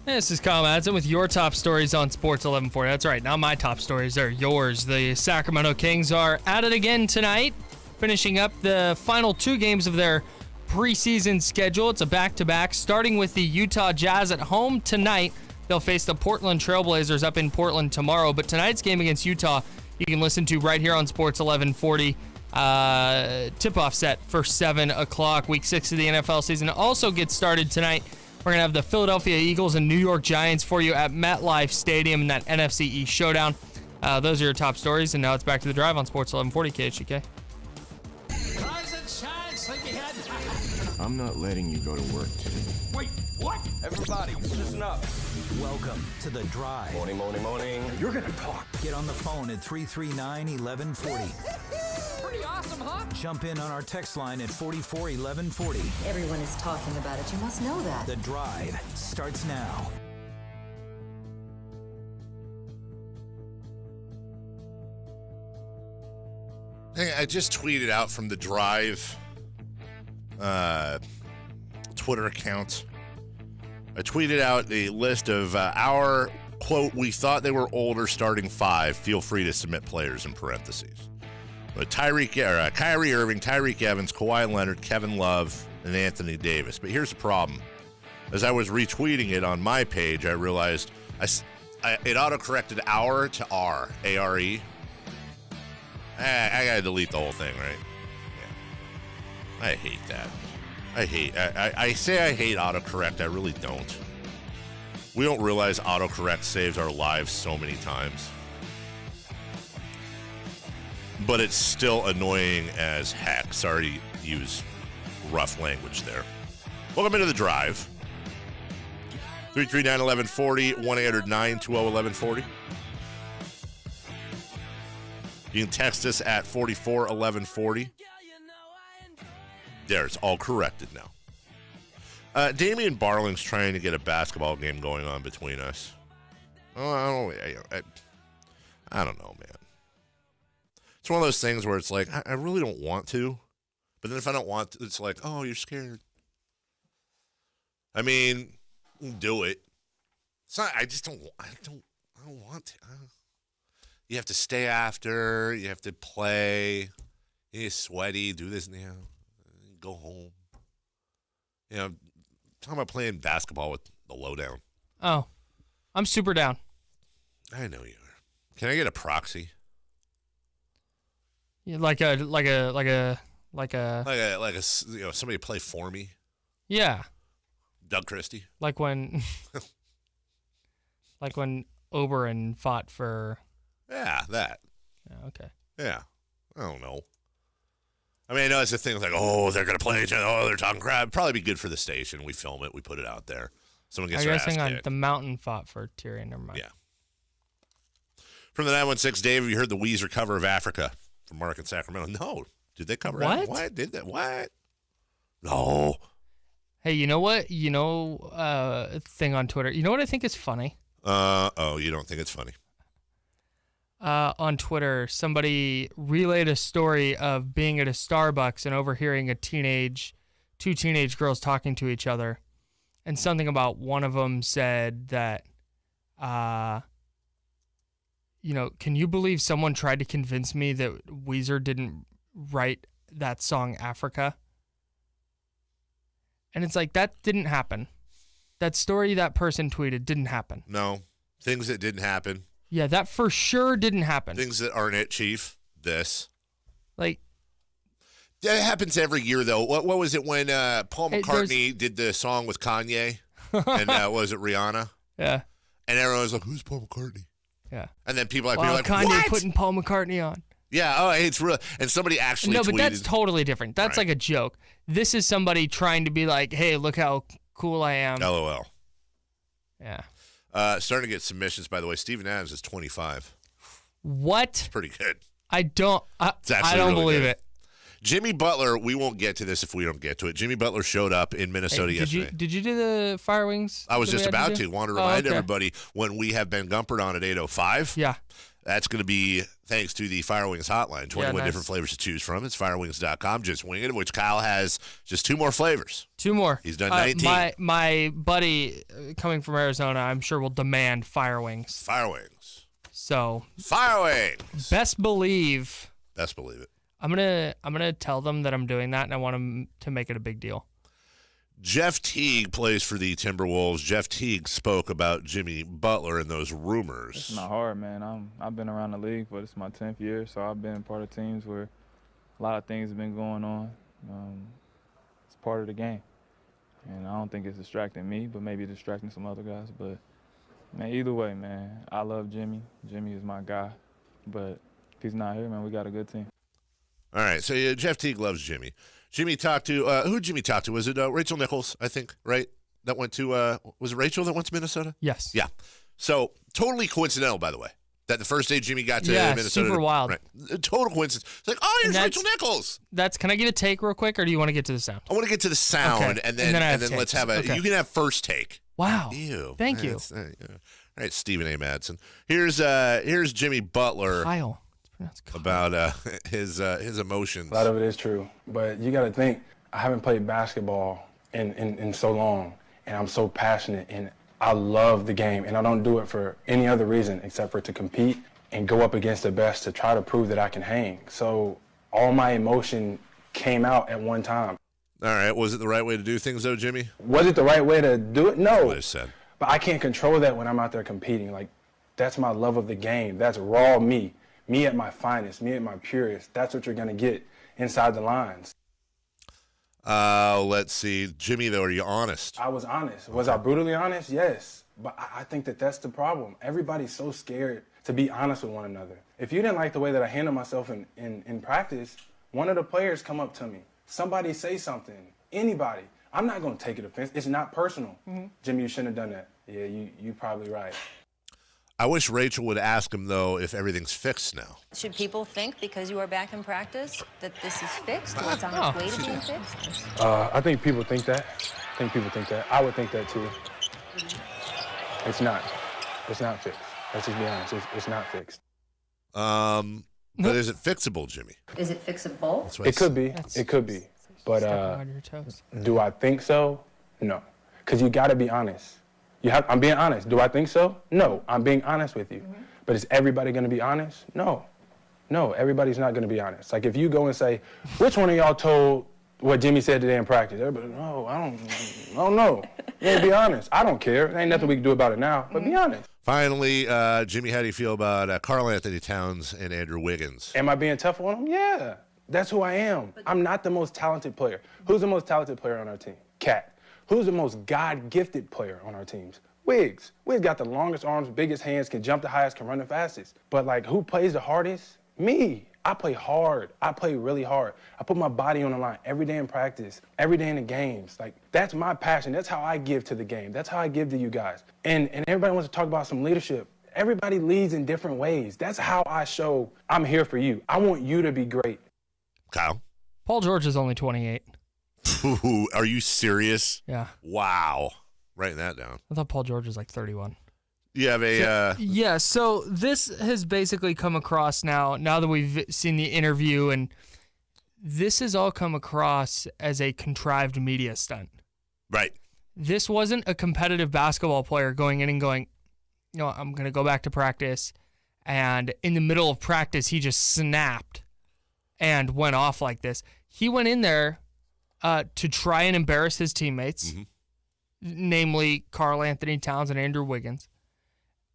This is Kyle Madson with your top stories on Sports 1140. That's right, now my top stories are yours. The Sacramento Kings are at it again tonight, finishing up the final two games of their preseason schedule. It's a back-to-back, starting with the Utah Jazz at home tonight. They'll face the Portland Trailblazers up in Portland tomorrow. But tonight's game against Utah, you can listen to right here on Sports 1140. Tip-off set for 7 o'clock. Week 6 of the NFL season also gets started tonight. We're going to have the Philadelphia Eagles and New York Giants for you at MetLife Stadium in that NFC East showdown. Those are your top stories, and now it's back to the drive on Sports 1140 KHGK. Rise and shine, sleepyhead. I'm not letting you go to work today. Wait, what? Everybody, listen up. Welcome to The Drive. Morning, morning, morning. You're gonna talk. Get on the phone at 339-1140. Pretty awesome, huh? Jump in on our text line at 441140. Everyone is talking about it. You must know that. The Drive starts now. Hey, I just tweeted out from the Drive Twitter account. I tweeted out a list of our, quote, we thought they were older starting five. Feel free to submit players in parentheses. But Kyrie Irving, Tyreek Evans, Kawhi Leonard, Kevin Love, and Anthony Davis. But here's the problem. As I was retweeting it on my page, I realized it autocorrected our to R, A-R-E. I got to delete the whole thing, right? Yeah. I hate that. I say I hate autocorrect. I really don't. We don't realize autocorrect saves our lives so many times. But it's still annoying as heck. Sorry to use rough language there. Welcome into the Drive. 339-1140, 1-800-920-1140. You can text us at 441140. There, it's all corrected now. Damian Barling's trying to get a basketball game going on between us. Oh, I don't know, man. It's one of those things where it's like, I really don't want to. But then if I don't want to, it's like, oh, you're scared. I mean, do it. It's not, I don't want to. You have to stay after. You have to play. You're sweaty. Do this now. Go home. You know, talking about playing basketball with the lowdown. Oh, I'm super down. I know you are. Can I get a proxy? Yeah, like a somebody play for me. Yeah. Doug Christie. Like when Oberyn fought for. Yeah, that. Yeah, okay. Yeah. I don't know. I mean, I know it's a thing like, oh, they're going to play each other. Oh, they're talking crap. Probably be good for the station. We film it. We put it out there. Someone gets their ass kicked. On the Mountain fought for Tyrion. Never mind. Yeah. From the 916, Dave, have you heard the Weezer cover of Africa from Mark in Sacramento? No. Did they cover what? Africa? What? Did that? What? No. Hey, you know what? Thing on Twitter. You know what I think is funny? You don't think it's funny? On Twitter, somebody relayed a story of being at a Starbucks and overhearing two teenage girls talking to each other. And something about one of them said that, can you believe someone tried to convince me that Weezer didn't write that song Africa? And it's like, that didn't happen. That story that person tweeted didn't happen. No. Things that didn't happen. Yeah, that for sure didn't happen. Things that aren't it, Chief. This. Like. That happens every year, though. What was it when Paul McCartney did the song with Kanye? And was it Rihanna? Yeah. And everyone was like, who's Paul McCartney? Yeah. And then people like, Kanye what? putting Paul McCartney on. Yeah, oh, it's real. And somebody actually tweeted. No, but that's totally different. That's like a joke. This is somebody trying to be like, hey, look how cool I am. LOL. Yeah. Starting to get submissions, by the way. Steven Adams is 25. What? It's pretty good. I don't believe it. Jimmy Butler, we won't get to this if we don't get to it. Jimmy Butler showed up in Minnesota yesterday. Did you do the Fire Wings? I was just about to. Want to remind everybody when we have Ben Gumpert on at 8:05. Yeah. That's going to be thanks to the Fire Wings hotline. 21 nice. different flavors to choose from. It's firewings.com. Just wing it, of which Kyle has just 2 more flavors. 2 more. He's done 19. My buddy coming from Arizona, I'm sure will demand Fire Wings. Fire Wings. So Fire Wings. best believe it. I'm gonna tell them that I'm doing that, and I want them to make it a big deal. Jeff Teague plays for the Timberwolves. Jeff Teague spoke about Jimmy Butler and those rumors. It's not hard, man. I've been around the league, but it's my 10th year, so I've been part of teams where a lot of things have been going on. It's part of the game, and I don't think it's distracting me, but maybe distracting some other guys. But, man, either way, man, I love Jimmy. Jimmy is my guy, but if he's not here, man, we got a good team. All right, so Jeff Teague loves Jimmy. Jimmy talked to who did Jimmy talk to? Was it Rachel Nichols, I think, right? That went to was it Rachel that went to Minnesota? Yes. Yeah. So totally coincidental, by the way, that the first day Jimmy got to Minnesota. Super wild. Right. Total coincidence. It's like, oh, here's Rachel Nichols. Can I get a take real quick, or do you want to get to the sound? I want to get to the sound, Okay. and then let's have a. Okay. You can have first take. Wow. Ew. Thank you. Yeah. All right, Stephen A. Madson. Here's Jimmy Butler. Kyle. It's pronounced Kyle. About his emotions. A lot of it is true, but you got to think, I haven't played basketball in so long, and I'm so passionate, and I love the game, and I don't do it for any other reason except for to compete and go up against the best to try to prove that I can hang. So all my emotion came out at one time. All right, was it the right way to do things, though, Jimmy? Was it the right way to do it? No. What I said. But I can't control that when I'm out there competing. Like, that's my love of the game. That's raw me at my finest, me at my purest. That's what you're going to get inside the lines. Let's see. Jimmy, though, are you honest? I was honest. Was I brutally honest? Yes. But I think that's the problem. Everybody's so scared to be honest with one another. If you didn't like the way that I handle myself in practice, one of the players come up to me. Somebody say something. Anybody. I'm not going to take it offense. It's not personal. Mm-hmm. Jimmy, you shouldn't have done that. Yeah, you're probably right. I wish Rachel would ask him, though, if everything's fixed now. Should people think, because you are back in practice, that this is fixed or it's on its way to being fixed? I think people think that. I would think that, too. It's not. It's not fixed. Let's just be honest. It's not fixed. But is it fixable, Jimmy? Is it fixable? It could be. It could be. But do I think so? No. Because you got to be honest. I'm being honest. Do I think so? No. I'm being honest with you. Mm-hmm. But is everybody going to be honest? No. No, everybody's not going to be honest. Like, if you go and say, which one of y'all told what Jimmy said today in practice? Everybody, no, I don't know. You ain't be honest. I don't care. There ain't nothing we can do about it now, but be honest. Finally, Jimmy, how do you feel about Karl Anthony Towns and Andrew Wiggins? Am I being tough on them? Yeah. That's who I am. I'm not the most talented player. Who's the most talented player on our team? Cat. Who's the most God-gifted player on our teams? Wiggs. Wiggs got the longest arms, biggest hands, can jump the highest, can run the fastest. But, like, who plays the hardest? Me. I play hard. I play really hard. I put my body on the line every day in practice, every day in the games. Like, that's my passion. That's how I give to the game. That's how I give to you guys. And everybody wants to talk about some leadership. Everybody leads in different ways. That's how I show I'm here for you. I want you to be great. Kyle? Paul George is only 28. Ooh, are you serious? Yeah. Wow. Writing that down. I thought Paul George was like 31. You have a... Yeah, so this has basically come across now that we've seen the interview, and this has all come across as a contrived media stunt. Right. This wasn't a competitive basketball player going in and going, I'm going to go back to practice, and in the middle of practice, he just snapped and went off like this. He went in there to try and embarrass his teammates, namely Karl Anthony Towns and Andrew Wiggins.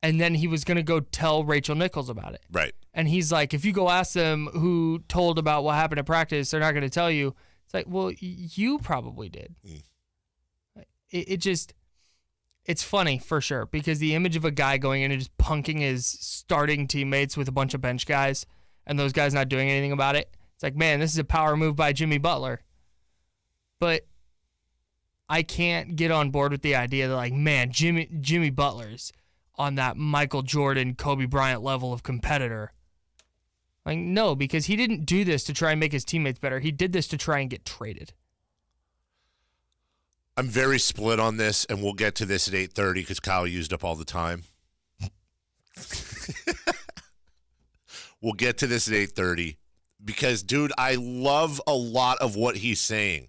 And then he was going to go tell Rachel Nichols about it. Right. And he's like, if you go ask them who told about what happened at practice, they're not going to tell you. It's like, well, you probably did. It's funny for sure, because the image of a guy going in and just punking his starting teammates with a bunch of bench guys and those guys not doing anything about it. It's like, man, this is a power move by Jimmy Butler. But I can't get on board with the idea that, like, man, Jimmy Butler's on that Michael Jordan, Kobe Bryant level of competitor. Like, no, because he didn't do this to try and make his teammates better. He did this to try and get traded. I'm very split on this, and we'll get to this at 8:30 because Kyle used up all the time. We'll get to this at 8:30 because, dude, I love a lot of what he's saying.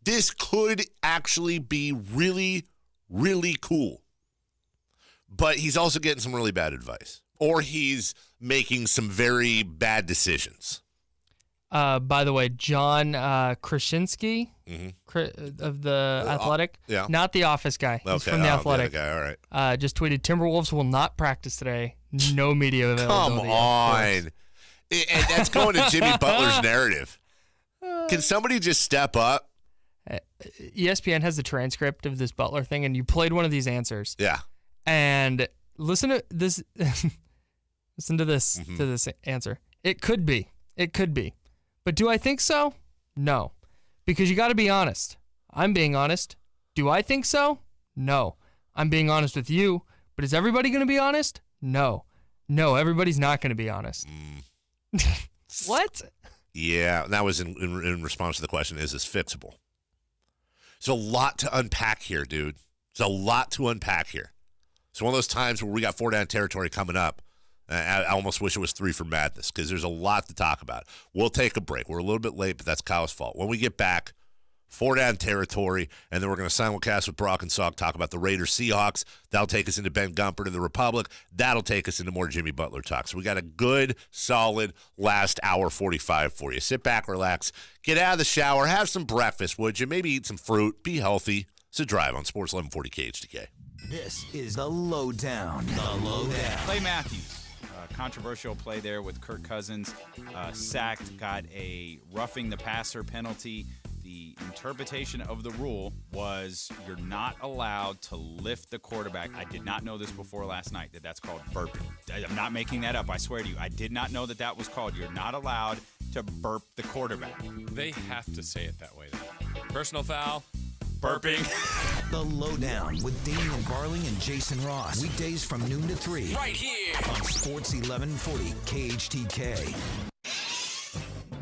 This could actually be really, really cool. But he's also getting some really bad advice. Or he's making some very bad decisions. By the way, John Krasinski of the Athletic, not the Office guy. He's from the Athletic. The other guy, all right. Just tweeted, Timberwolves will not practice today. No media availability. Come on. And that's going to Jimmy Butler's narrative. Can somebody just step up? ESPN has the transcript of this Butler thing, and you played one of these answers. Yeah. And listen to this. Listen to this to this answer. It could be. But do I think so? No. Because you got to be honest. I'm being honest. Do I think so? No. I'm being honest with you. But is everybody going to be honest? No. No, everybody's not going to be honest. What? Yeah, that was in response to the question, is this fixable? There's a lot to unpack here, dude. There's a lot to unpack here. It's one of those times where we got 4 down territory coming up. I almost wish it was 3 for madness because there's a lot to talk about. We'll take a break. We're a little bit late, but that's Kyle's fault. When we get back, 4 down territory, and then we're going to simulcast with Brock and Salk, talk about the Raiders Seahawks. That'll take us into Ben Gumpert and the Republic. That'll take us into more Jimmy Butler talk. So we got a good, solid last hour 45 for you. Sit back, relax, get out of the shower, have some breakfast, would you? Maybe eat some fruit, be healthy. It's a drive on Sports 1140 KHTK. This is the Lowdown. The Lowdown. Clay Matthews. Controversial play there with Kirk Cousins. Sacked, got a roughing the passer penalty. The interpretation of the rule was you're not allowed to lift the quarterback. I did not know this before last night, that's called burping. I'm not making that up. I swear to you. I did not know that was called. You're not allowed to burp the quarterback. They have to say it that way, though. Personal foul. Burping. The Lowdown with Damian Barling and Jason Ross. Weekdays from noon to 3. Right here. On Sports 1140 KHTK.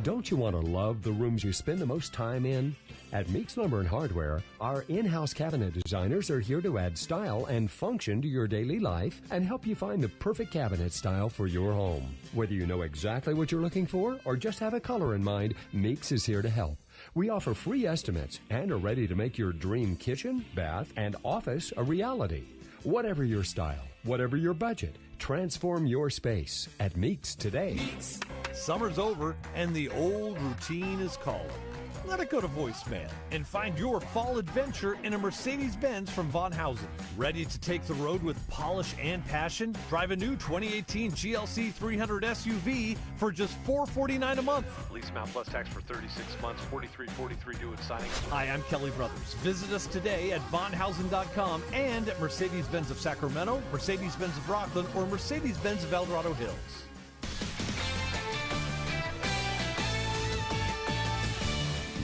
Don't you want to love the rooms you spend the most time in? At Meeks Lumber and Hardware, our in-house cabinet designers are here to add style and function to your daily life and help you find the perfect cabinet style for your home. Whether you know exactly what you're looking for or just have a color in mind, Meeks is here to help. We offer free estimates and are ready to make your dream kitchen, bath, and office a reality. Whatever your style, whatever your budget, transform your space at Meeks today. Summer's over and the old routine is calling. Let it go to voicemail and find your fall adventure in a Mercedes-Benz from Von Hausen. Ready to take the road with polish and passion? Drive a new 2018 GLC 300 SUV for just $449 a month. Lease amount plus tax for 36 months, $43.43 due at signing. Hi, I'm Kelly Brothers. Visit us today at vonhausen.com and at Mercedes-Benz of Sacramento, Mercedes-Benz of Rockland, or Mercedes-Benz of El Dorado Hills.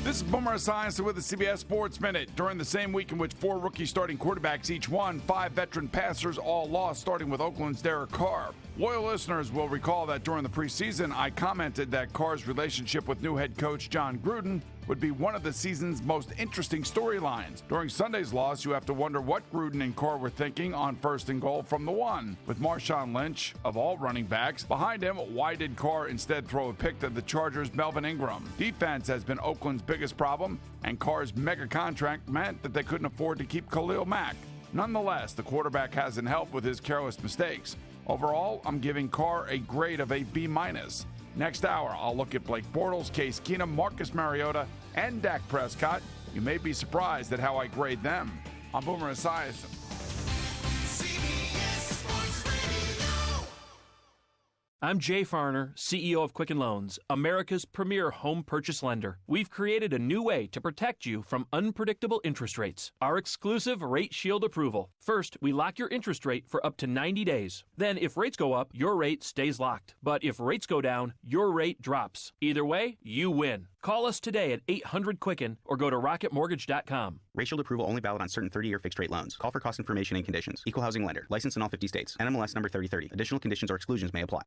This is Boomer Esiason with the CBS Sports Minute. During the same week in which 4 rookie starting quarterbacks each won, 5 veteran passers all lost, starting with Oakland's Derek Carr. Loyal listeners will recall that during the preseason, I commented that Carr's relationship with new head coach John Gruden would be one of the season's most interesting storylines. During Sunday's loss, you have to wonder what Gruden and Carr were thinking on 1st and goal from the 1. With Marshawn Lynch, of all running backs, behind him, why did Carr instead throw a pick to the Chargers' Melvin Ingram? Defense has been Oakland's biggest problem, and Carr's mega contract meant that they couldn't afford to keep Khalil Mack. Nonetheless, the quarterback hasn't helped with his careless mistakes. Overall, I'm giving Carr a grade of a B-. Next hour, I'll look at Blake Bortles, Case Keenum, Marcus Mariota, and Dak Prescott. You may be surprised at how I grade them. I'm Boomer Esiason. I'm Jay Farner, CEO of Quicken Loans, America's premier home purchase lender. We've created a new way to protect you from unpredictable interest rates. Our exclusive Rate Shield approval. First, we lock your interest rate for up to 90 days. Then, if rates go up, your rate stays locked. But if rates go down, your rate drops. Either way, you win. Call us today at 800-QUICKEN or go to rocketmortgage.com. Rate Shield approval only valid on certain 30-year fixed-rate loans. Call for cost information and conditions. Equal housing lender. Licensed in all 50 states. NMLS number 3030. Additional conditions or exclusions may apply.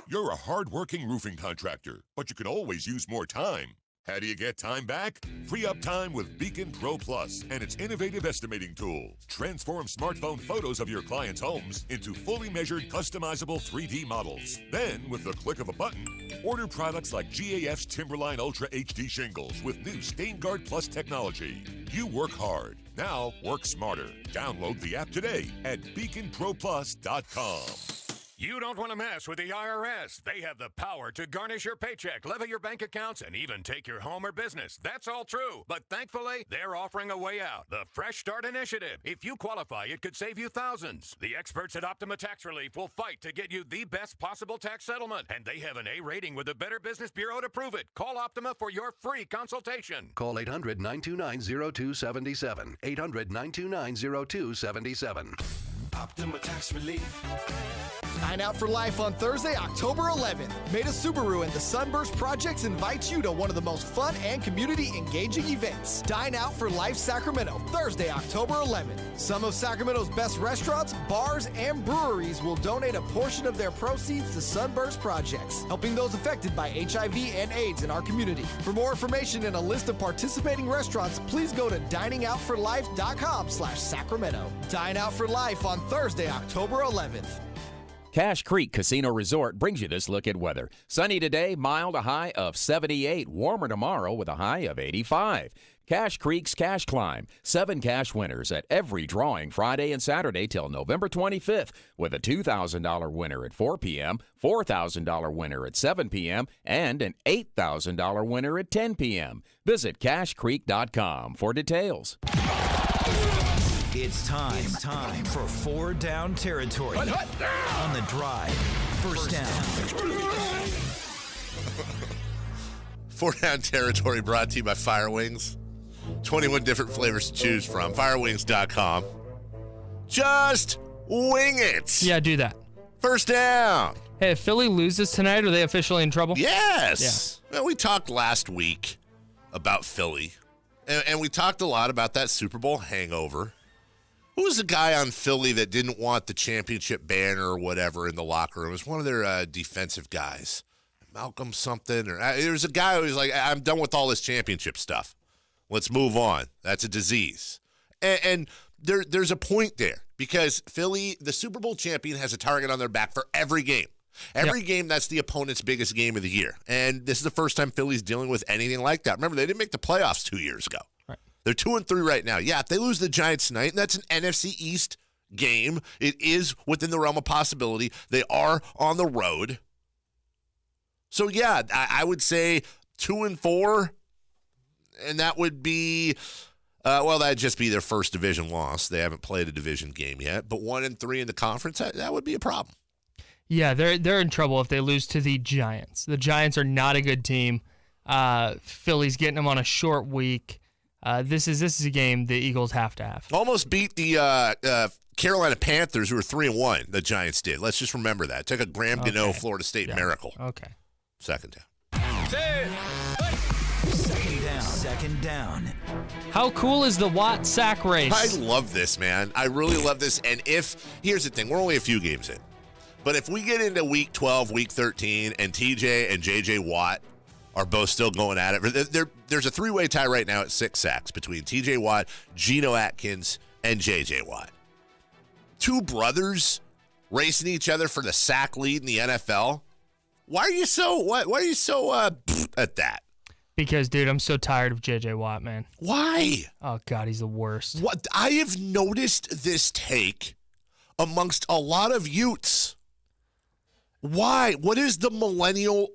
You're a hard-working roofing contractor, but you could always use more time. How do you get time back? Free up time with Beacon Pro Plus and its innovative estimating tool. Transform smartphone photos of your clients' homes into fully measured, customizable 3D models. Then, with the click of a button, order products like GAF's Timberline Ultra HD shingles with new StainGuard Plus technology. You work hard. Now, work smarter. Download the app today at beaconproplus.com. You don't want to mess with the IRS. They have the power to garnish your paycheck, levy your bank accounts, and even take your home or business. That's all true. But thankfully, they're offering a way out. The Fresh Start Initiative. If you qualify, it could save you thousands. The experts at Optima Tax Relief will fight to get you the best possible tax settlement. And they have an A rating with the Better Business Bureau to prove it. Call Optima for your free consultation. Call 800-929-0277. 800-929-0277. Optima Tax Relief. Dine Out for Life on Thursday, October 11th. Maida Subaru and the Sunburst Projects invite you to one of the most fun and community-engaging events. Dine Out for Life Sacramento, Thursday, October 11th. Some of Sacramento's best restaurants, bars, and breweries will donate a portion of their proceeds to Sunburst Projects, helping those affected by HIV and AIDS in our community. For more information and a list of participating restaurants, please go to diningoutforlife.com/Sacramento. Dine Out for Life on Thursday, October 11th. Cache Creek Casino Resort brings you this look at weather. Sunny today, mild, a high of 78. Warmer tomorrow with a high of 85. Cache Creek's Cash Climb. 7 cash winners at every drawing Friday and Saturday till November 25th with a $2,000 winner at 4 p.m., $4,000 winner at 7 p.m., and an $8,000 winner at 10 p.m. Visit cashcreek.com for details. It's time for 4 Down Territory. On the drive, first down. 4 Down Territory brought to you by Fire Wings. 21 different flavors to choose from. Firewings.com. Just wing it. Yeah, do that. First down. Hey, if Philly loses tonight, are they officially in trouble? Yes. Yeah. Well, we talked last week about Philly, and we talked a lot about that Super Bowl hangover. Who was the guy on Philly that didn't want the championship banner or whatever in the locker room? It was one of their defensive guys. Malcolm something. Or there was a guy who was like, I'm done with all this championship stuff. Let's move on. That's a disease. And there's a point there because Philly, the Super Bowl champion, has a target on their back for every game. Every game, that's the opponent's biggest game of the year. And this is the first time Philly's dealing with anything like that. Remember, they didn't make the playoffs 2 years ago. Right. They're 2-3 right now. Yeah, if they lose the Giants tonight, and that's an NFC East game, it is within the realm of possibility. They are on the road. So, yeah, I would say 2-4, and that would be, that'd just be their first division loss. They haven't played a division game yet, but 1-3 in the conference, that would be a problem. Yeah, they're in trouble if they lose to the Giants. The Giants are not a good team. Philly's getting them on a short week. This is a game the Eagles have to have. Almost beat the Carolina Panthers, who were 3-1. The Giants did. Let's just remember that. Took a Graham Gano, Florida State miracle. Okay. Second down. Second down. How cool is the Watt sack race? I love this, man. I really love this. And here's the thing, we're only a few games in. But if we get into week 12, week 13, and TJ and JJ Watt are both still going at it, there's a 3-way tie right now at 6 sacks between TJ Watt, Geno Atkins, and JJ Watt. 2 brothers racing each other for the sack lead in the NFL. Why are you so at that? Because, dude, I'm so tired of JJ Watt, man. Why? Oh, God, he's the worst. What I have noticed this take amongst a lot of Utes. Why? What is the millennial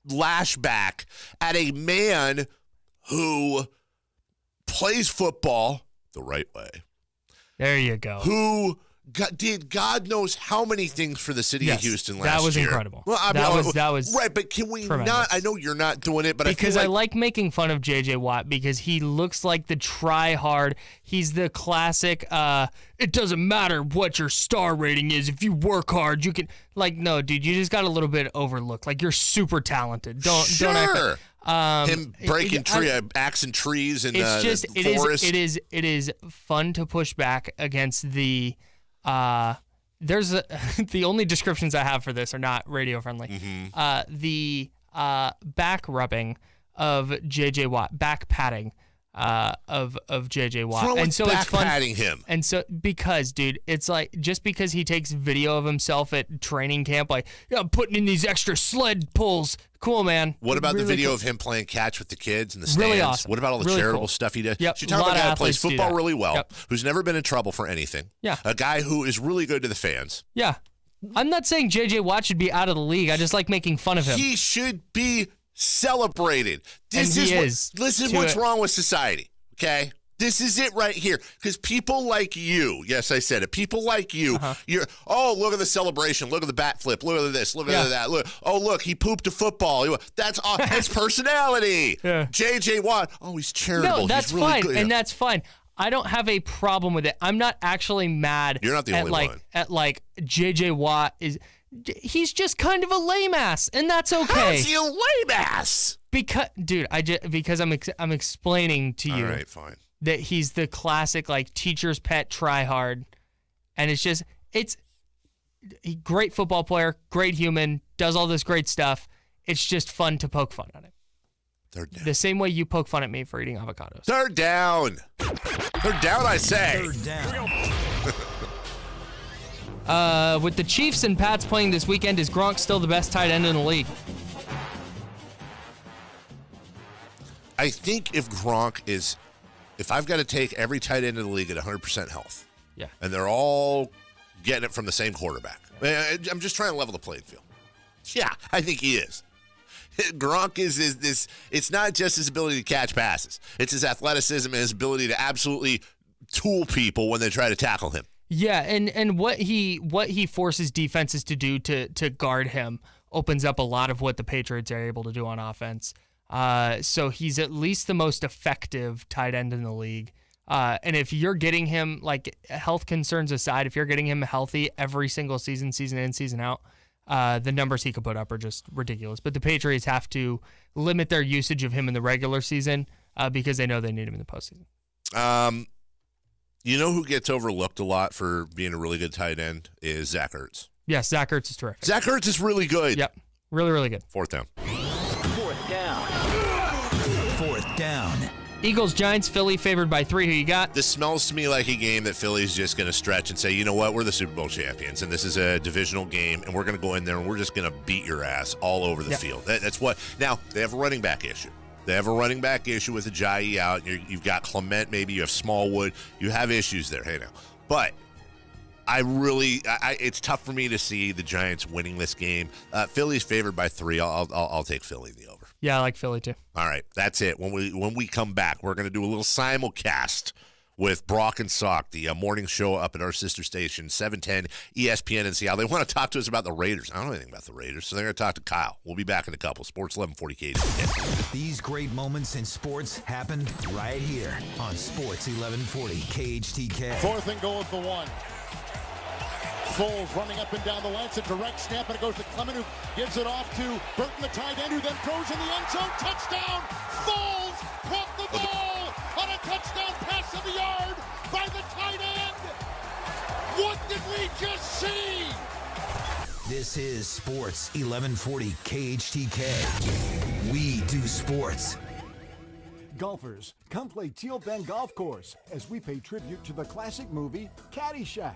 lashback at a man who plays football the right way? There you go. Who did God knows how many things for the city of Houston last year. That was incredible. Well, that was right, but can we tremendous. not? I know you're not doing it, but because I like making fun of JJ Watt because he looks like the try hard. He's the classic. It doesn't matter what your star rating is. If you work hard, you can. Like, no, dude, you just got a little bit overlooked. Like, you're super talented. Don't act like, him breaking axing trees in the forest. It is fun to push back against the. The only descriptions I have for this are not radio friendly. Mm-hmm. The back rubbing of J.J. Watt, back patting of J.J. Watt. What's wrong with and so it's fun patting him? And so because, dude, it's like just because he takes video of himself at training camp, like, yeah, I'm putting in these extra sled pulls. Cool, man. What about Really the video cool. of him playing catch with the kids in the stands? Really awesome. What about all the Really charitable cool. stuff he does? Yep. You're talking about a guy who plays athletes do football that. really well, Yep. who's never been in trouble for anything. Yeah. A guy who is really good to the fans. Yeah. I'm not saying J.J. Watt should be out of the league. I just like making fun of him. He should be celebrated. This And he is is to what's it. wrong with society, okay? This is it right here. Because people like you, yes, I said it, people like you, you're, oh, look at the celebration. Look at the bat flip. Look at this. Look at that. Look, he pooped a football. That's personality. Yeah. J.J. Watt, oh, he's charitable. No, that's he's really fine. good. And that's fine. I don't have a problem with it. I'm not actually mad You're not the at only one. At J.J. Watt he's just kind of a lame ass, and that's okay. How is he a lame ass? Because, dude, because I'm explaining to you. All right, fine. That he's the classic like teacher's pet try hard, and it's a great football player, great human, does all this great stuff. It's just fun to poke fun at him. They're down. The same way you poke fun at me for eating avocados. They're down. They're down, I say. They're down. With the Chiefs and Pats playing this weekend, is Gronk still the best tight end in the league? I think if I've got to take every tight end in the league at 100% health, yeah, and they're all getting it from the same quarterback, I'm just trying to level the playing field. Yeah, I think he is. Gronk is this. It's not just his ability to catch passes; it's his athleticism and his ability to absolutely tool people when they try to tackle him. Yeah, and what he forces defenses to do to guard him opens up a lot of what the Patriots are able to do on offense. So he's at least the most effective tight end in the league. And if you're getting him, like, health concerns aside, if you're getting him healthy every single season in, season out, the numbers he could put up are just ridiculous. But the Patriots have to limit their usage of him in the regular season because they know they need him in the postseason. You know who gets overlooked a lot for being a really good tight end is Zach Ertz. Yes, Zach Ertz is terrific. Zach Ertz is really good. Yep, really, really good. Fourth down. Fourth down. Eagles, Giants, Philly favored by 3. Who you got? This smells to me like a game that Philly's just going to stretch and say, you know what, we're the Super Bowl champions, and this is a divisional game, and we're going to go in there and we're just going to beat your ass all over the field. That's what. Now, they have a running back issue. They have a running back issue with Ajayi out. You've got Clement, maybe you have Smallwood. You have issues there. Hey, now. But it's tough for me to see the Giants winning this game. Philly's favored by 3. I'll take Philly in the over. Yeah, I like Philly too. All right, that's it. When we come back, we're going to do a little simulcast with Brock and Salk, the morning show up at our sister station, 710 ESPN in Seattle. They want to talk to us about the Raiders. I don't know anything about the Raiders, so they're going to talk to Kyle. We'll be back in a couple. Sports 1140 KHTK. These great moments in sports happened right here on Sports 1140 KHTK. 4th and goal at the 1. Foles running up and down the line. It's a direct snap, and it goes to Clement, who gives it off to Burton, the tight end, who then throws in the end zone. Touchdown! Foles caught the ball on a touchdown pass of the yard by the tight end. What did we just see? This is Sports 1140 KHTK. We do sports. Golfers, come play Teal Bend Golf Course as we pay tribute to the classic movie Caddyshack.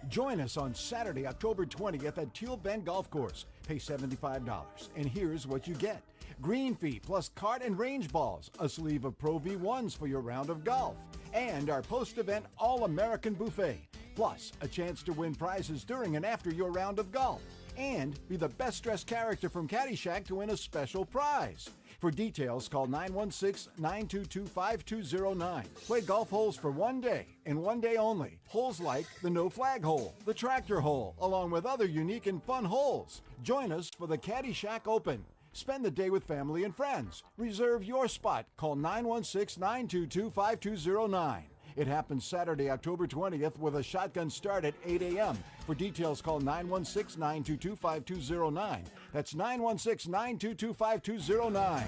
Join us on Saturday, October 20th at Teal Bend Golf Course. Pay $75, and here's what you get. Green fee plus cart and range balls, a sleeve of Pro V1s for your round of golf, and our post-event All-American Buffet, plus a chance to win prizes during and after your round of golf, and be the best-dressed character from Caddyshack to win a special prize. For details, call 916-922-5209. Play golf holes for one day and one day only. Holes like the no flag hole, the tractor hole, along with other unique and fun holes. Join us for the Caddyshack Open. Spend the day with family and friends. Reserve your spot. Call 916-922-5209. It happens Saturday, October 20th with a shotgun start at 8 a.m. For details, call 916-922-5209. That's 916-922-5209.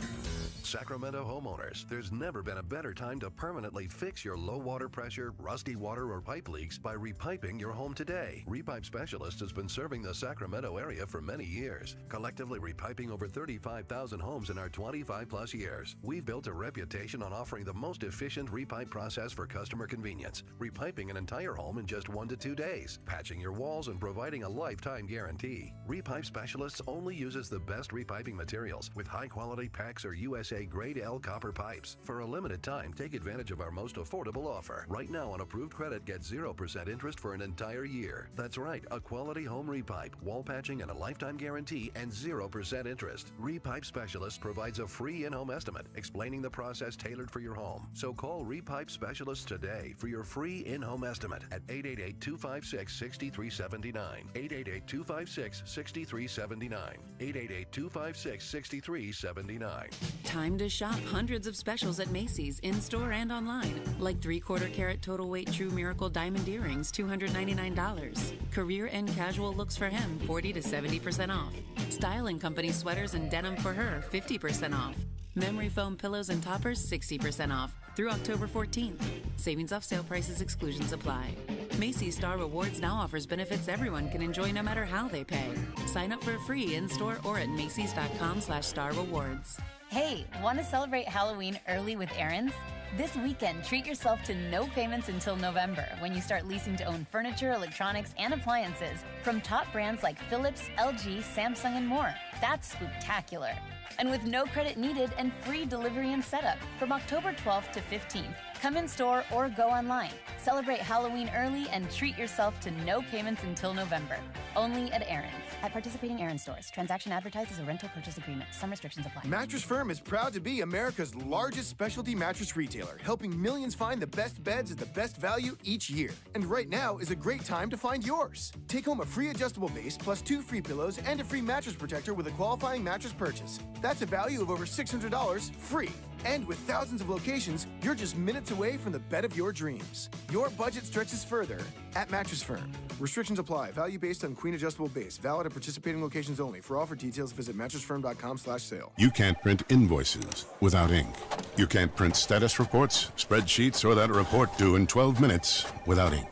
Sacramento homeowners, there's never been a better time to permanently fix your low water pressure, rusty water, or pipe leaks by repiping your home today. Repipe Specialist has been serving the Sacramento area for many years, collectively repiping over 35,000 homes in our 25-plus years. We've built a reputation on offering the most efficient repipe process for customer convenience, repiping an entire home in just 1 to 2 days, patching your walls, and providing a lifetime guarantee. Repipe Specialists only uses the best repiping materials with high-quality PAX or USA Grade L copper pipes. For a limited time, take advantage of our most affordable offer. Right now, on approved credit, get 0% interest for an entire year. That's right, a quality home repipe, wall patching, and a lifetime guarantee, and 0% interest. Repipe Specialist provides a free in-home estimate explaining the process tailored for your home. So call Repipe Specialist today for your free in-home estimate at 888-256-6379. 888-256-6379. 888-256-6379. Time to shop hundreds of specials at Macy's in-store and online, like 3/4 carat total weight true miracle diamond earrings, $299. Career and casual looks for him, 40 to 70% off. Style & Company sweaters and denim for her, 50% off. Memory foam pillows and toppers, 60% off through October 14th. Savings off sale prices, exclusions apply. Macy's Star Rewards now offers benefits everyone can enjoy no matter how they pay. Sign up for free in-store or at Macys.com/Star Rewards. Hey, want to celebrate Halloween early with errands? This weekend, treat yourself to no payments until November when you start leasing to own furniture, electronics, and appliances from top brands like Philips, LG, Samsung, and more. That's spooktacular. And with no credit needed and free delivery and setup from October 12th to 15th. Come in store or go online. Celebrate Halloween early and treat yourself to no payments until November. Only at Aaron's. At participating Aaron's stores. Transaction advertised as a rental purchase agreement. Some restrictions apply. Mattress Firm is proud to be America's largest specialty mattress retailer, helping millions find the best beds at the best value each year. And right now is a great time to find yours. Take home a free adjustable base plus 2 free pillows and a free mattress protector with a qualifying mattress purchase. That's a value of over $600 free. And with thousands of locations, you're just minutes away from the bed of your dreams. Your budget stretches further at Mattress Firm. Restrictions apply. Value based on queen adjustable base. Valid at participating locations only. For offer details, visit mattressfirm.com/sale. You can't print invoices without ink. You can't print status reports, spreadsheets, or that report due in 12 minutes without ink.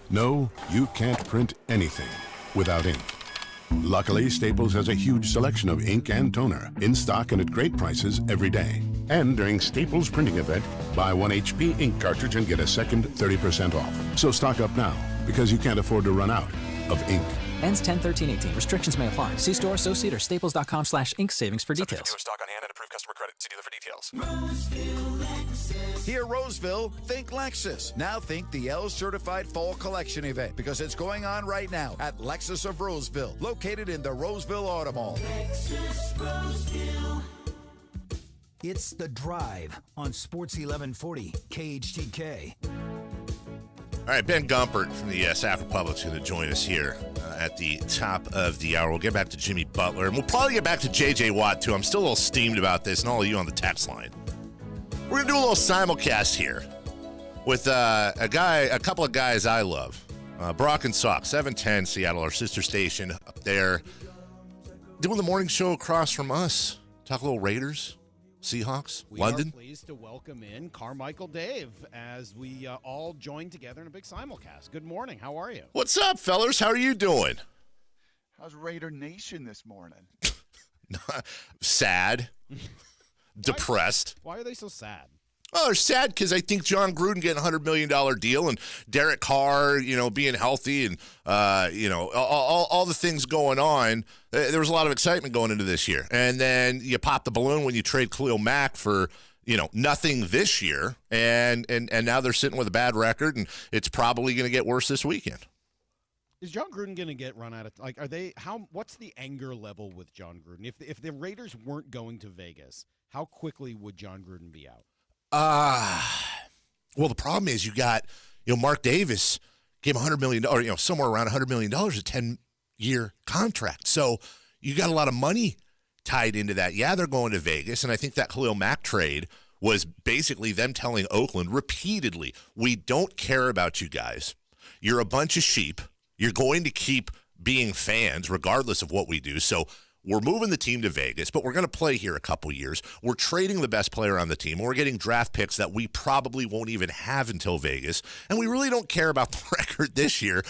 No, you can't print anything without ink. Luckily, Staples has a huge selection of ink and toner in stock and at great prices every day. And during Staples printing event, buy 1 HP ink cartridge and get a second 30% off. So stock up now, because you can't afford to run out of ink. Ends 10/13/18. Restrictions may apply. See store associate or staples.com/ink savings for details. Dealer stock on hand and approved customer credit. See dealer for details. Here, Roseville, think Lexus. Now think the L Certified Fall Collection event, because it's going on right now at Lexus of Roseville, located in the Roseville Auto Mall. It's The Drive on Sports 1140 KHTK. All right, Ben Gumpert from the Sac Republic's going to join us here at the top of the hour. We'll get back to Jimmy Butler, and we'll probably get back to J.J. Watt, too. I'm still a little steamed about this, and all of you on the text line. We're going to do a little simulcast here with a couple of guys I love. Brock and Salk, 710 Seattle, our sister station up there, doing the morning show across from us. Talk a little Raiders. Seahawks, London. We are pleased to welcome in Carmichael Dave as we all join together in a big simulcast. Good morning. How are you? What's up, fellas? How are you doing? How's Raider Nation this morning? Sad. Depressed. Why are they so sad? Oh, they're sad because I think John Gruden getting a $100 million deal and Derek Carr, being healthy and, all the things going on. There was a lot of excitement going into this year. And then you pop the balloon when you trade Khalil Mack for, nothing this year. And now they're sitting with a bad record, and it's probably going to get worse this weekend. Is John Gruden going to get run out of what's the anger level with John Gruden? If the Raiders weren't going to Vegas, how quickly would John Gruden be out? Well, the problem is you got, Mark Davis gave him $100 million, or, somewhere around $100 million, a 10-year contract. So you got a lot of money tied into that. Yeah, they're going to Vegas, and I think that Khalil Mack trade was basically them telling Oakland repeatedly, we don't care about you guys. You're a bunch of sheep. You're going to keep being fans regardless of what we do. So we're moving the team to Vegas, but we're going to play here a couple years. We're trading the best player on the team. We're getting draft picks that we probably won't even have until Vegas. And we really don't care about the record this year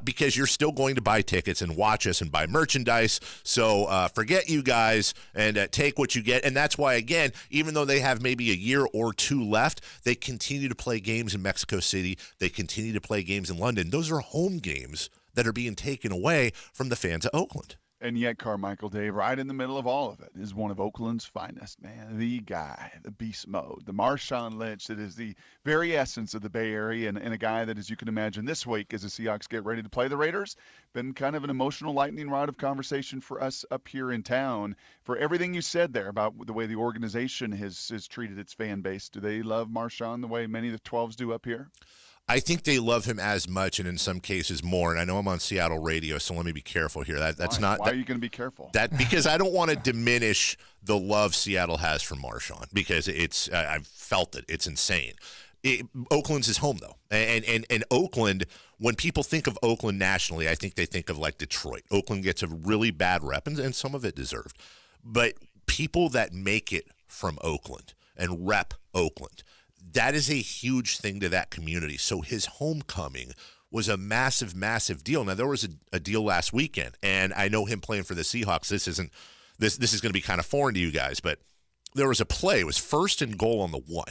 because you're still going to buy tickets and watch us and buy merchandise. So forget you guys and take what you get. And that's why, again, even though they have maybe a year or two left, they continue to play games in Mexico City. They continue to play games in London. Those are home games that are being taken away from the fans of Oakland. And yet Carmichael, Dave, right in the middle of all of it, is one of Oakland's finest, man. The guy, the beast mode, the Marshawn Lynch that is the very essence of the Bay Area, and a guy that, as you can imagine, this week as the Seahawks get ready to play the Raiders, been kind of an emotional lightning rod of conversation for us up here in town. For everything you said there about the way the organization has treated its fan base, do they love Marshawn the way many of the 12s do up here? I think they love him as much, and in some cases more. And I know I'm on Seattle radio, so let me be careful here. That's not. Why are you going to be careful? Because I don't want to diminish the love Seattle has for Marshawn, because I've felt it. It's insane. Oakland's his home, though, and Oakland. When people think of Oakland nationally, I think they think of like Detroit. Oakland gets a really bad rep, and some of it deserved. But people that make it from Oakland and rep Oakland, that is a huge thing to that community. So his homecoming was a massive, massive deal. Now, there was a deal last weekend, and I know him playing for the Seahawks. This is going to be kind of foreign to you guys, but there was a play. It was 1st and goal on the 1.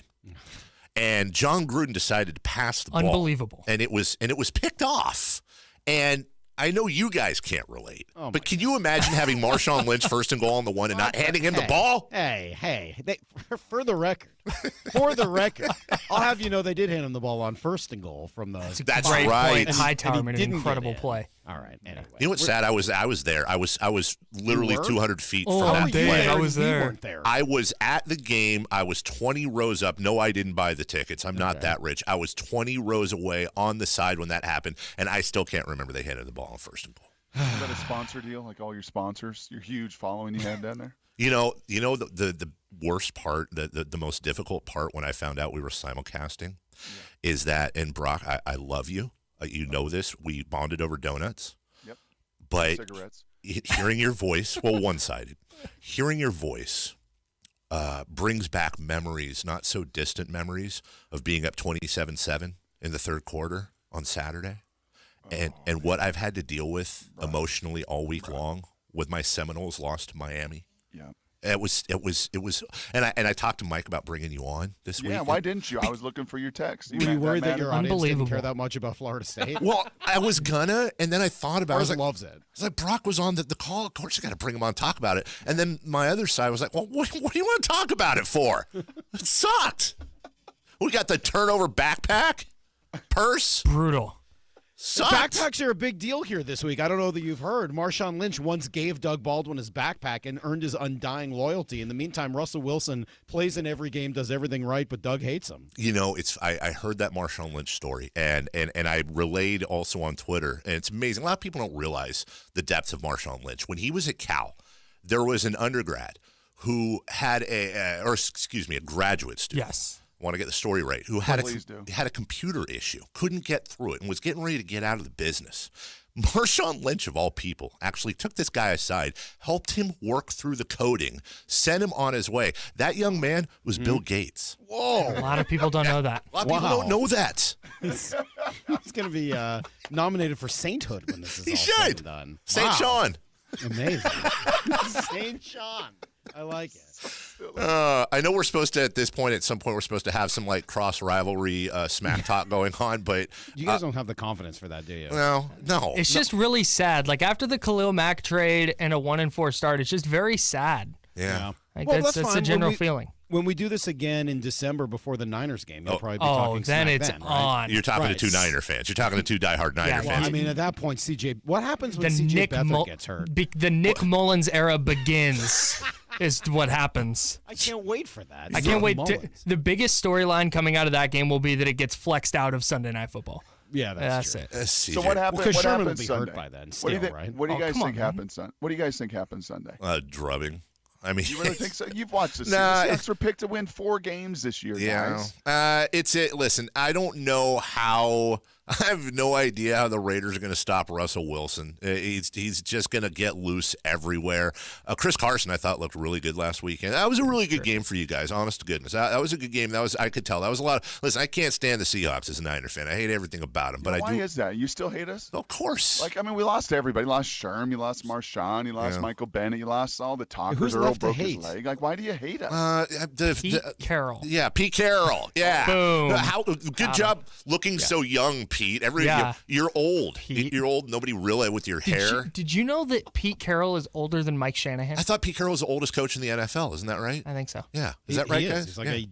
And John Gruden decided to pass the ball. Unbelievable. And it was picked off. And I know you guys can't relate, but can you imagine having Marshawn Lynch 1st and goal on the 1 and not handing him the ball? Hey, for the record, I'll have you know they did hand him the ball on 1st and goal from the. That's right. Hightower made an incredible play. All right. Anyway, you know what's sad? I was there. I was literally 200 feet from that Dave, play. I was there. You weren't there. I was at the game. I was 20 rows up. No, I didn't buy the tickets. I'm not that rich. I was 20 rows away on the side when that happened, and I still can't remember they handed the ball on 1st and goal. Is that a sponsor deal? Like all your sponsors, your huge following you had down there? You know the worst part, the most difficult part when I found out we were simulcasting is that, and Brock, I love you. You know this. We bonded over donuts. Yep. But cigarettes. Hearing your voice, well, one-sided. Hearing your voice brings back memories, not so distant memories, of being up 27-7 in the third quarter on Saturday. And what I've had to deal with emotionally all week long with my Seminoles lost to Miami. Yeah. It was, and I talked to Mike about bringing you on this week. Yeah, why didn't you? I was looking for your text. Were you worried that your audience didn't care that much about Florida State? Well, I was gonna, and then I thought about it. Loves it. I was like, Brock was on the call. Of course, you got to bring him on and talk about it. And then my other side was like, well, what do you want to talk about it for? It sucked. We got the turnover backpack, purse. Brutal. Sucked. Backpacks are a big deal here this week. I don't know that you've heard. Marshawn Lynch once gave Doug Baldwin his backpack and earned his undying loyalty. In the meantime, Russell Wilson plays in every game, does everything right, but Doug hates him. You know, I heard that Marshawn Lynch story, and I relayed also on Twitter, and it's amazing. A lot of people don't realize the depth of Marshawn Lynch. When he was at Cal, there was an undergrad who had a graduate student. Yes. I want to get the story right, who had a computer issue, couldn't get through it, and was getting ready to get out of the business. Marshawn Lynch, of all people, actually took this guy aside, helped him work through the coding, sent him on his way. That young man was Bill Gates. Whoa. A lot of people don't know that. A lot of people don't know that. He's going to be nominated for sainthood when this is all said and done. St. Sean. Amazing. St. Sean. I like it. I know we're supposed to, at this point, at some point, we're supposed to have some like cross rivalry smack talk going on, but you guys don't have the confidence for that, do you? No. It's just really sad. Like after the Khalil Mack trade and a 1-4 start, it's just very sad. Yeah. Like that's the general feeling. When we do this again in December before the Niners game, you'll probably be talking then smack it's then, right? on. You're talking to two Niner fans. You're talking to two diehard Niner fans. Well, I mean, at that point, CJ, what happens when CJ Beathard gets hurt? The Nick Mullins era begins. Is what happens. I can't wait for that. I can't wait. The biggest storyline coming out of that game will be that it gets flexed out of Sunday Night Football. Yeah, that's true. it. So what happened? Because Sherman will happens be Sunday? hurt by then. What do you guys think on, happens Sunday? What do you guys think happens Sunday? Drubbing. I mean, you really think so? You've watched this. Nah, the Seahawks were picked to win 4 games this year, guys. Listen, I don't know how I have no idea how the Raiders are going to stop Russell Wilson. He's just going to get loose everywhere. Chris Carson, I thought, looked really good last weekend. That was a really good game for you guys, honest to goodness. That was a good game. I could tell. That was a lot of – listen, I can't stand the Seahawks as a Niner fan. I hate everything about them. But why is that? You still hate us? Of course. Like, I mean, we lost everybody. You lost Sherm. You lost Marshawn. You lost Michael Bennett. You lost all the talkers. Who's Earl left to broke hate? his leg. Like, why do you hate us? Pete Carroll. Yeah, Pete Carroll. Yeah. Boom. Good job looking so young, Pete. You're old. You're old. Nobody realized with your hair. Did you know that Pete Carroll is older than Mike Shanahan? I thought Pete Carroll was the oldest coach in the NFL. Isn't that right? I think so. Yeah. Is that right, guys? He's like a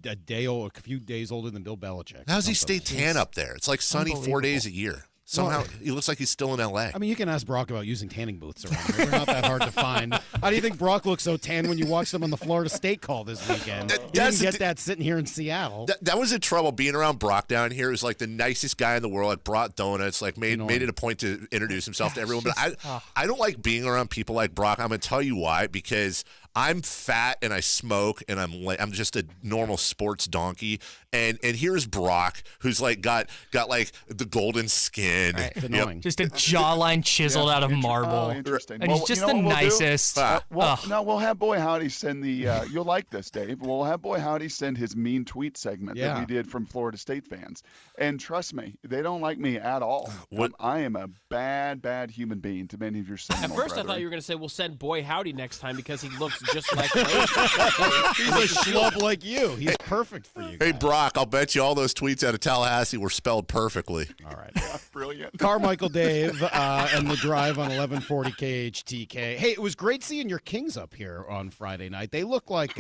few days older than Bill Belichick. How does he stay tan up there? It's like sunny 4 days a year. Somehow he looks like he's still in L.A. I mean, you can ask Brock about using tanning booths around here. They're not that hard to find. How do you think Brock looks so tan when you watched them on the Florida State call this weekend? You didn't get that sitting here in Seattle. That was the trouble being around Brock down here. He was like the nicest guy in the world. Like brought donuts. Like made it a point to introduce himself to everyone. But I don't like being around people like Brock. I'm gonna tell you why. Because I'm fat and I smoke and I'm just a normal sports donkey. And here's Brock, who's like got like the golden skin. Right. Annoying. Just a jawline chiseled out of marble. Oh, interesting. And he's just the nicest. No, we'll have Boy Howdy send the. You'll like this, Dave. We'll have Boy Howdy send his mean tweet segment that we did from Florida State fans. And trust me, they don't like me at all. I am a bad human being to many of your Seminole At first, brethren. I thought you were going to say, "We'll send Boy Howdy next time because he looks just like Ray." He's a schlub like you. He's perfect for you guys. Hey, Brock, I'll bet you all those tweets out of Tallahassee were spelled perfectly. All right. Brilliant. Carmichael, Dave, and the drive on 1140 KHTK. Hey, it was great seeing your Kings up here on Friday night. They look like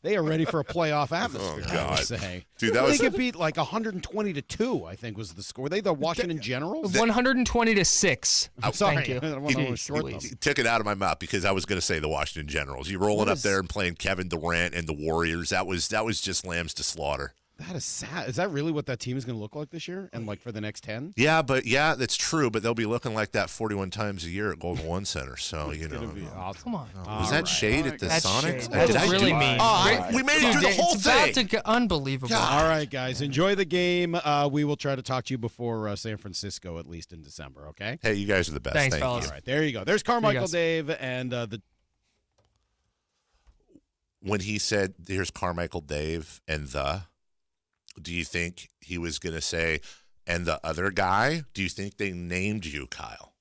they are ready for a playoff atmosphere, I would say. Dude, they could beat like 120-2, I think was the score. Were they the Washington Generals? 120-6. Sorry. Thank you. You took it out of my mouth because I was going to say the Washington Generals. You rolling up there and playing Kevin Durant and the Warriors. That was just lambs to slaughter. That is sad. Is that really what that team is going to look like this year and like for the next 10? Yeah, that's true. But they'll be looking like that 41 times a year at Golden One Center. So you know, come on. Was that shade at the Sonics? That's really mean. We made it through the whole thing. It's about to get unbelievable. All right, guys, enjoy the game. We will try to talk to you before San Francisco, at least in December. Okay. Hey, you guys are the best. Thanks, Thank fellas. you. All right, there you go. There's Carmichael, Dave, and when he said, "Here's Carmichael, Dave, and the." Do you think he was going to say, "and the other guy"? Do you think they named you, Kyle?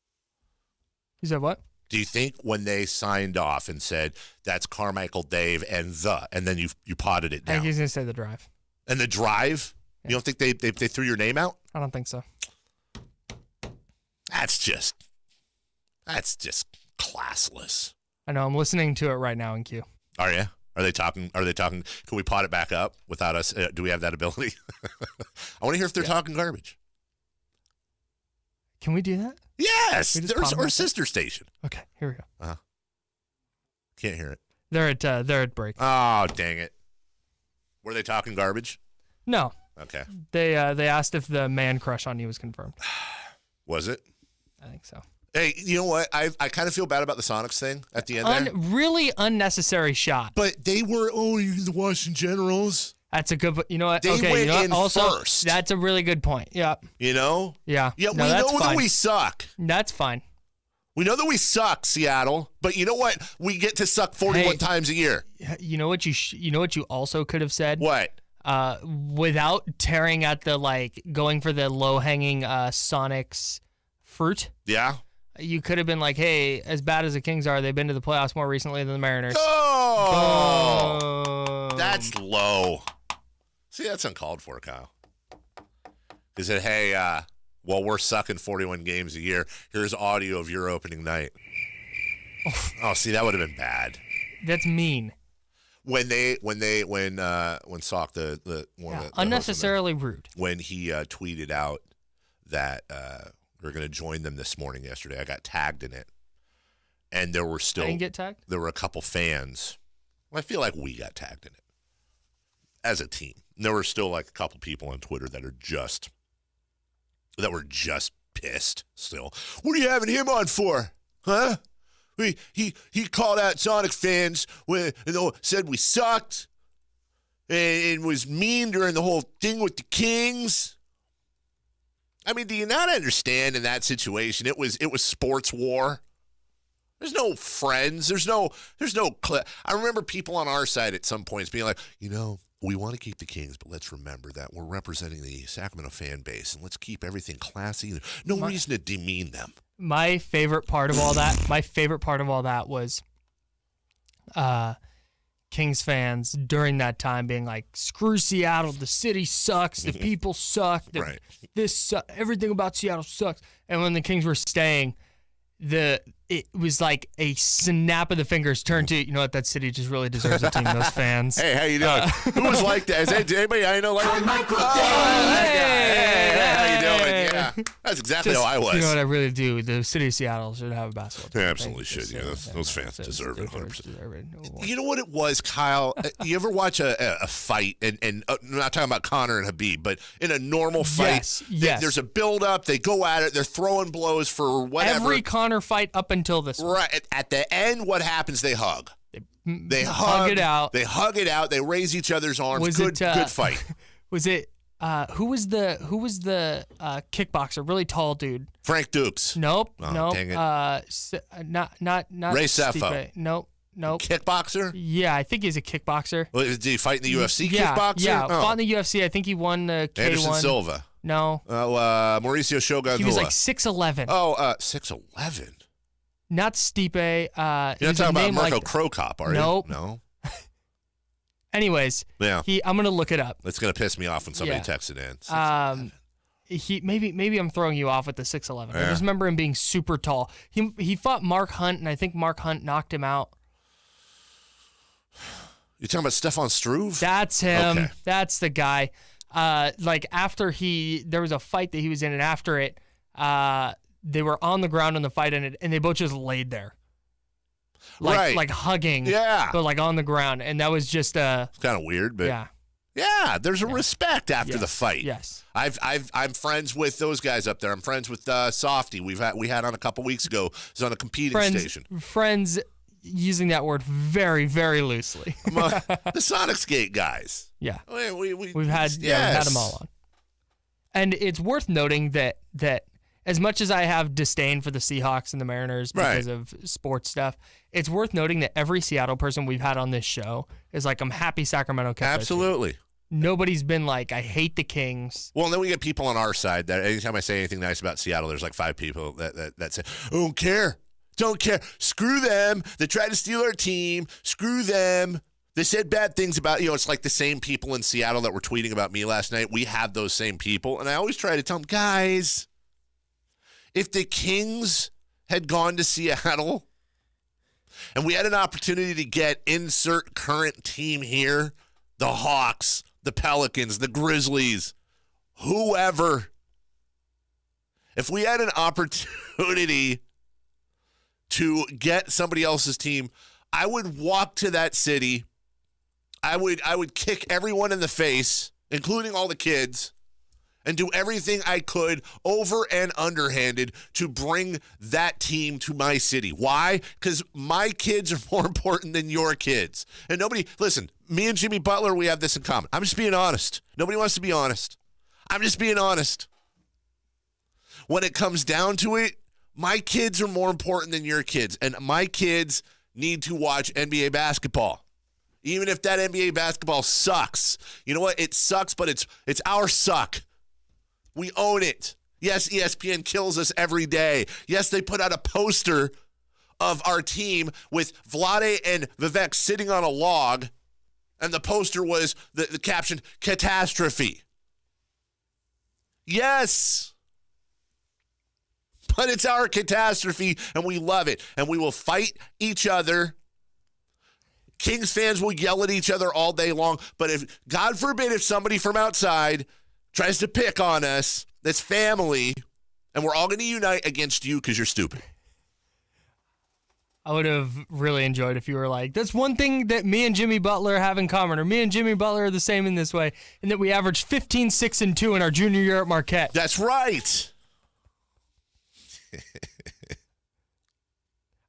He said what? Do you think when they signed off and said, "That's Carmichael, Dave, and then you potted it I down? think he's going to say the drive. And the drive? Yeah. You don't think they threw your name out? I don't think so. That's just classless. I know. I'm listening to it right now in queue. Are you? Are they talking? Can we pot it back up without us? Do we have that ability? I want to hear if they're talking garbage. Can we do that? Yes, there's our sister station. Okay, here we go. Can't hear it. They're at break. Oh, dang it! Were they talking garbage? No. Okay. They asked if the man crush on you was confirmed. Was it? I think so. Hey, you know what? I kind of feel bad about the Sonics thing at the end there. Really unnecessary shot. But they were, you're the Washington Generals. That's a good, you know what? They went in also, first. That's a really good point. Yeah. You know? Yeah. Yeah, No, we that's know that fine. we suck. That's fine. We know that we suck, Seattle. But you know what? We get to suck 41 times a year. You know what you also could have said? What? Without tearing at the going for the low-hanging Sonics fruit. Yeah. You could have been like, hey, as bad as the Kings are, they've been to the playoffs more recently than the Mariners. Oh! That's low. See, that's uncalled for, Kyle. He said, hey, while we're sucking 41 games a year, here's audio of your opening night. Oh, see, that would have been bad. That's mean. When Salk, the unnecessarily rude. When he tweeted out that we're going to join them this morning yesterday, I got tagged in it. And there were still... I didn't get tagged? There were a couple fans. I feel like we got tagged in it as a team. And there were still a couple people on Twitter that were just pissed still. What are you having him on for? Huh? He called out Sonic fans when said we sucked and was mean during the whole thing with the Kings. I mean, do you not understand in that situation? It was sports war. There's no friends. There's no I remember people on our side at some points being like, we want to keep the Kings, but let's remember that we're representing the Sacramento fan base, and let's keep everything classy. No reason to demean them. My favorite part of all that was Kings fans during that time being like, screw Seattle, the city sucks, the people suck, everything about Seattle sucks. And when the Kings were staying, it was like a snap of the fingers turned to, you know what, that city just really deserves a team, those fans. Hey, how you doing? Who was like that? Is that anybody I know like Carmichael? Hey, how you doing? Yeah, that's exactly how I was. You know what I really do? The city of Seattle should have a basketball team. They absolutely should. Those fans deserve it 100%. You know what it was, Kyle? You ever watch a fight, and I'm not talking about Conor and Habib, but in a normal fight, yes. There's a build-up, they go at it, they're throwing blows for whatever. Every Conor fight up until this one. Right. At the end, what happens? They hug. They hug it out. They hug it out. They raise each other's arms. Good fight. Was it? Who was the kickboxer? Really tall dude. Frank Dukes. Nope. Oh, nope. dang it. Not Ray Sefo. Nope. Kickboxer? Yeah, I think he's a kickboxer. Well, did he fight in the UFC? Yeah, Kickboxer? Yeah, fought in the UFC. I think he won the K1. Anderson Silva. No. Mauricio Shogun. He was like 6'11". Oh, 6'11". Not Stipe. You're not talking about Marco Crocop, are you? Nope. No. Anyways, yeah. I'm gonna look it up. It's gonna piss me off when somebody texts it in. Maybe I'm throwing you off with the 6'11". Yeah. I just remember him being super tall. He fought Mark Hunt, and I think Mark Hunt knocked him out. You talking about Stefan Struve? That's him. Okay. That's the guy. Like after there was a fight that he was in, and after it, they were on the ground in the fight, and they both just laid there. Like hugging. Yeah. But like on the ground. And that was just it's kind of weird, but yeah, there's a respect after the fight. Yes. I'm friends with those guys up there. I'm friends with Softy. We had on a couple weeks ago. He's on a competing station. Friends, using that word very, very loosely. The Sonics Gate guys. Yeah. We've had them all on. And it's worth noting that as much as I have disdain for the Seahawks and the Mariners because of sports stuff, it's worth noting that every Seattle person we've had on this show is like, I'm happy Sacramento kept Absolutely. Nobody's been like, I hate the Kings. Well, and then we get people on our side that anytime I say anything nice about Seattle, there's like 5 people that say, don't care. Screw them. They tried to steal our team. Screw them. They said bad things about, it's like the same people in Seattle that were tweeting about me last night. We have those same people. And I always try to tell them, guys, if the Kings had gone to Seattle and we had an opportunity to get insert current team here, the Hawks, the Pelicans, the Grizzlies, whoever, if we had an opportunity to get somebody else's team, I would walk to that city. I would kick everyone in the face, including all the kids, and do everything I could over and underhanded to bring that team to my city. Why? Because my kids are more important than your kids. And listen, me and Jimmy Butler, we have this in common. I'm just being honest. Nobody wants to be honest. I'm just being honest. When it comes down to it, my kids are more important than your kids. And my kids need to watch NBA basketball. Even if that NBA basketball sucks. You know what? It sucks, but it's our suck. We own it. Yes, ESPN kills us every day. Yes, they put out a poster of our team with Vlade and Vivek sitting on a log, and the poster was the caption, catastrophe. Yes. But it's our catastrophe, and we love it. And we will fight each other. Kings fans will yell at each other all day long. But if, God forbid, if somebody from outside tries to pick on us, that's family, and we're all going to unite against you because you're stupid. I would have really enjoyed if you were like, that's one thing that me and Jimmy Butler have in common, or me and Jimmy Butler are the same in this way, and that we averaged 15, 6, and 2 in our junior year at Marquette. That's right.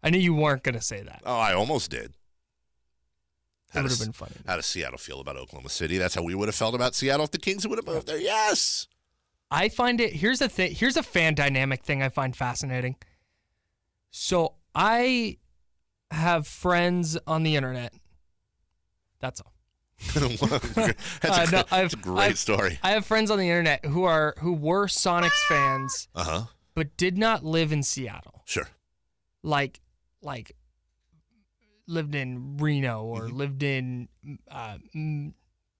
I knew you weren't going to say that. Oh, I almost did. That would have been funny. How does Seattle feel about Oklahoma City? That's how we would have felt about Seattle if the Kings would have moved there. Yes. I find it, here's a fan dynamic thing I find fascinating. So I have friends on the internet. That's all. That's a great story. I have friends on the internet who were Sonics fans, but did not live in Seattle. Sure. Like lived in Reno or lived in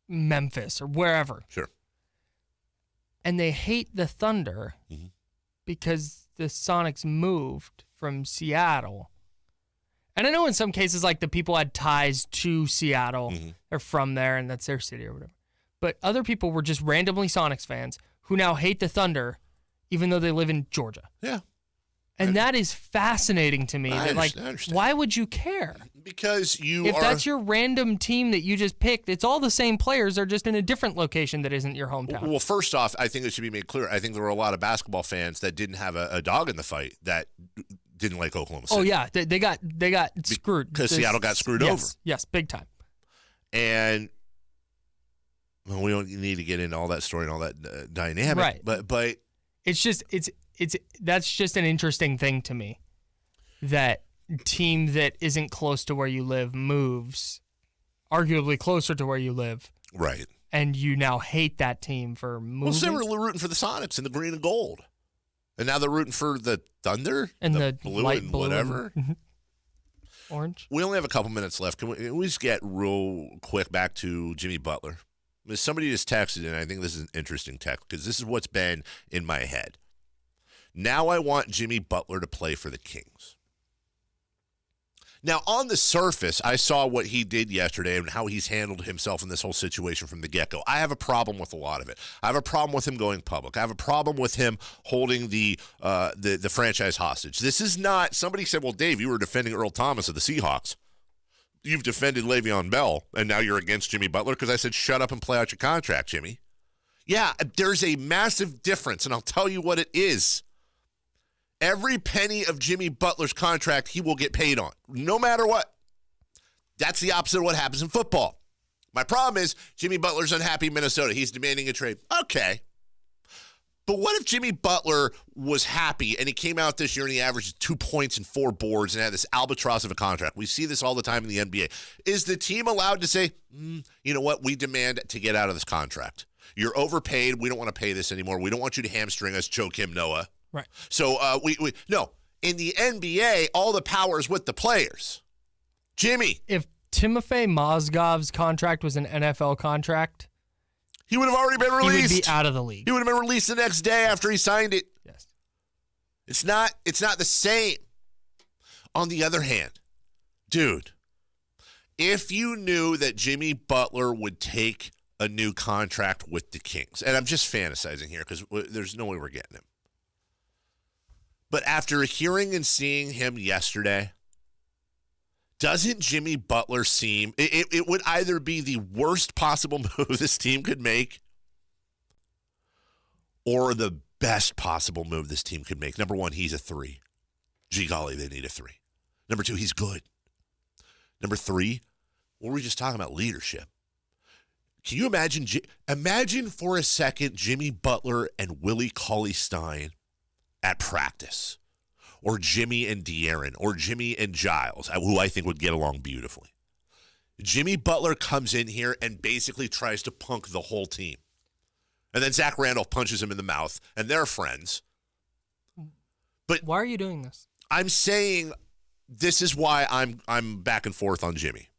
Memphis or wherever. Sure. And they hate the Thunder because the Sonics moved from Seattle. And I know in some cases, like, the people had ties to Seattle. They're from there, and that's their city or whatever. But other people were just randomly Sonics fans who now hate the Thunder, even though they live in Georgia. Yeah. And that is fascinating to me. I That, understand. why would you care? Because if that's your random team that you just picked, it's all the same players. They're just in a different location that isn't your hometown. Well, first off, I think it should be made clear. I think there were a lot of basketball fans that didn't have a dog in the fight that didn't like Oklahoma City. Oh yeah, they got screwed because Seattle got screwed over. Yes, big time. And well, we don't need to get into all that story and all that dynamic, right? But that's just an interesting thing to me, that team that isn't close to where you live moves, arguably closer to where you live, right? And you now hate that team for moving. Well, they were rooting for the Sonics in the green and gold. And now they're rooting for the Thunder and the blue light and blue whatever. Orange. We only have a couple minutes left. Can we just get real quick back to Jimmy Butler? Somebody just texted, and I think this is an interesting text because this is what's been in my head. Now I want Jimmy Butler to play for the Kings. Now, on the surface, I saw what he did yesterday and how he's handled himself in this whole situation from the get-go. I have a problem with a lot of it. I have a problem with him going public. I have a problem with him holding the franchise hostage. This is not – somebody said, well, Dave, you were defending Earl Thomas of the Seahawks. You've defended Le'Veon Bell, and now you're against Jimmy Butler because I said shut up and play out your contract, Jimmy. Yeah, there's a massive difference, and I'll tell you what it is. Every penny of Jimmy Butler's contract he will get paid on, no matter what. That's the opposite of what happens in football. My problem is Jimmy Butler's unhappy in Minnesota. He's demanding a trade. Okay. But what if Jimmy Butler was happy and he came out this year and he averaged 2 points and 4 boards and had this albatross of a contract? We see this all the time in the NBA. Is the team allowed to say, you know what, we demand to get out of this contract? You're overpaid. We don't want to pay this anymore. We don't want you to hamstring us, Joakim Noah. Right. So no. In the NBA, all the power is with the players. Jimmy. If Timofey Mozgov's contract was an NFL contract, he would have already been released. He would be out of the league. He would have been released the next day after he signed it. Yes. It's not the same. On the other hand, dude, if you knew that Jimmy Butler would take a new contract with the Kings, and I'm just fantasizing here because there's no way we're getting him. But after hearing and seeing him yesterday, doesn't Jimmy Butler seem... It would either be the worst possible move this team could make or the best possible move this team could make. Number one, he's a 3. Gee golly, they need a 3. Number 2, he's good. Number 3, what were we just talking about? Leadership. Can you imagine... Imagine for a second Jimmy Butler and Willie Cauley-Stein at practice, or Jimmy and De'Aaron, or Jimmy and Giles, who I think would get along beautifully. Jimmy Butler comes in here and basically tries to punk the whole team. And then Zach Randolph punches him in the mouth, and they're friends. But why are you doing this? I'm saying this is why I'm back and forth on Jimmy.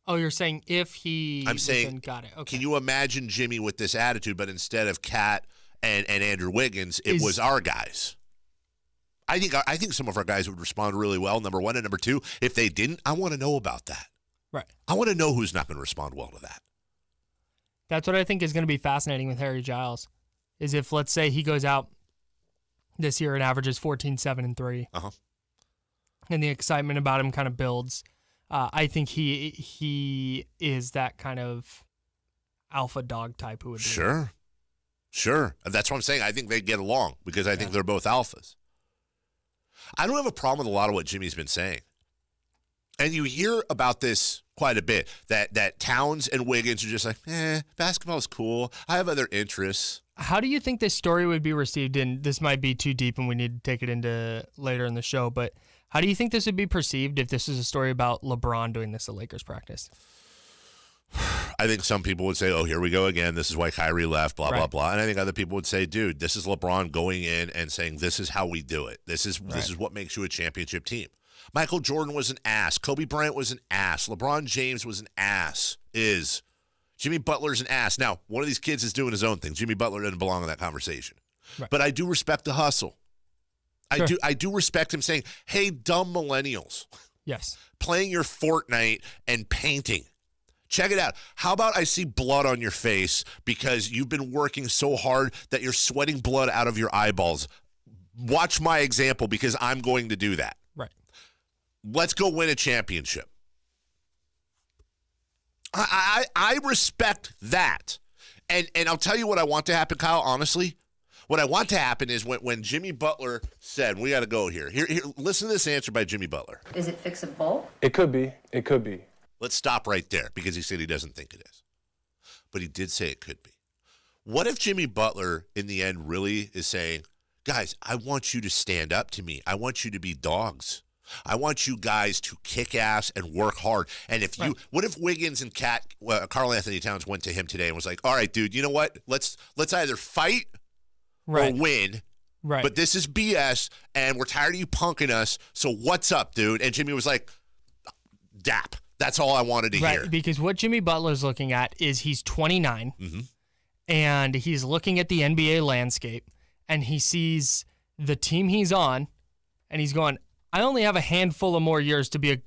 Oh, you're saying if he I'm saying, got it. Okay. Can you imagine Jimmy with this attitude, but instead of Cat and Andrew Wiggins, it was our guys. I think some of our guys would respond really well, number one. And number two, if they didn't, I want to know about that. Right. I want to know who's not going to respond well to that. That's what I think is going to be fascinating with Harry Giles, is if, let's say, he goes out this year and averages 14, 7, and 3. And the excitement about him kind of builds. I think he is that kind of alpha dog type who would be. Sure. That's what I'm saying. I think they get along because I think they're both alphas. I don't have a problem with a lot of what Jimmy's been saying. And you hear about this quite a bit. That Towns and Wiggins are just like, basketball's cool. I have other interests. How do you think this story would be received? And this might be too deep and we need to take it into later in the show, but how do you think this would be perceived if this is a story about LeBron doing this at Lakers practice? I think some people would say, oh, here we go again. This is why Kyrie left, blah, blah, blah. And I think other people would say, dude, this is LeBron going in and saying, this is how we do it. This is what makes you a championship team. Michael Jordan was an ass. Kobe Bryant was an ass. LeBron James was an ass. Jimmy Butler's an ass. Now, one of these kids is doing his own thing. Jimmy Butler doesn't belong in that conversation. Right. But I do respect the hustle. Sure. I do respect him saying, hey, dumb millennials. Yes. Playing your Fortnite and painting. Check it out. How about I see blood on your face because you've been working so hard that you're sweating blood out of your eyeballs. Watch my example because I'm going to do that. Right. Let's go win a championship. I respect that. And I'll tell you what I want to happen, Kyle, honestly. What I want to happen is when Jimmy Butler said, we got to go here. Here, listen to this answer by Jimmy Butler. Is it fixable? It could be. It could be. Let's stop right there because he said he doesn't think it is. But he did say it could be. What if Jimmy Butler, in the end, really is saying, guys, I want you to stand up to me. I want you to be dogs. I want you guys to kick ass and work hard. And if you, what if Wiggins and Karl Anthony Towns went to him today and was like, all right, dude, you know what? Let's either fight or win. Right. But this is BS, and we're tired of you punking us. So what's up, dude? And Jimmy was like, dap. That's all I wanted to hear. Because what Jimmy Butler's looking at is he's 29, and he's looking at the NBA landscape, and he sees the team he's on, and he's going, I only have a handful of more years to be a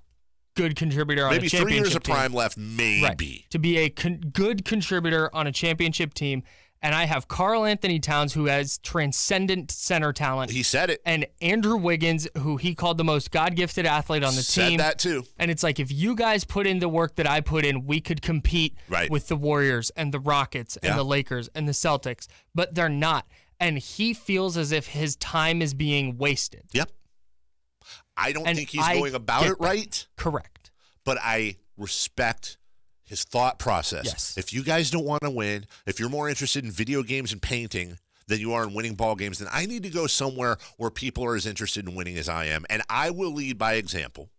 good contributor on a championship team. Maybe 3 years of prime left, maybe. Right. To be a good contributor on a championship team. And I have Karl Anthony Towns, who has transcendent center talent. He said it. And Andrew Wiggins, who he called the most God-gifted athlete on the team. Said that too. And it's like, if you guys put in the work that I put in, we could compete with the Warriors and the Rockets and the Lakers and the Celtics. But they're not. And he feels as if his time is being wasted. Yep. I don't think he's going about it right. Correct. But I respect his thought process. Yes. If you guys don't want to win, if you're more interested in video games and painting than you are in winning ball games, then I need to go somewhere where people are as interested in winning as I am. And I will lead by example.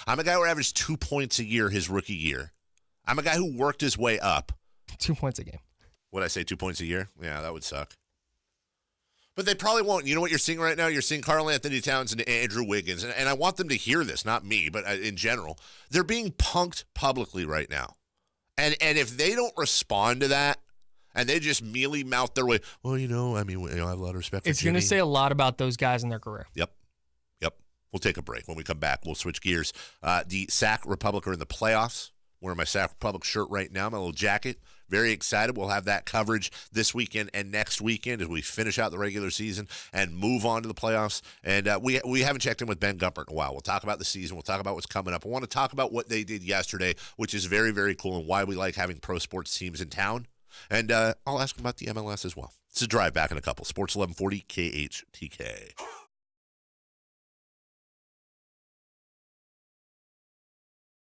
I'm a guy who averaged 2 points a year his rookie year. I'm a guy who worked his way up. 2 points a game. Would I say 2 points a year? Yeah, that would suck. But they probably won't. You know what you're seeing right now? You're seeing Karl Anthony Towns and Andrew Wiggins. And I want them to hear this, not me, but in general. They're being punked publicly right now. And if they don't respond to that, and they just mealy mouth their way, well, I have a lot of respect for It's going to say a lot about those guys in their career. Yep. We'll take a break. When we come back, we'll switch gears. The Sac Republic are in the playoffs. Wearing my Sac Republic shirt right now, my little jacket. Very excited. We'll have that coverage this weekend and next weekend as we finish out the regular season and move on to the playoffs. And we haven't checked in with Ben Gumpert in a while. We'll talk about the season. We'll talk about what's coming up. I want to talk about what they did yesterday, which is very, very cool, and why we like having pro sports teams in town. And I'll ask him about the MLS as well. It's a drive back in a couple. Sports 1140 KHTK.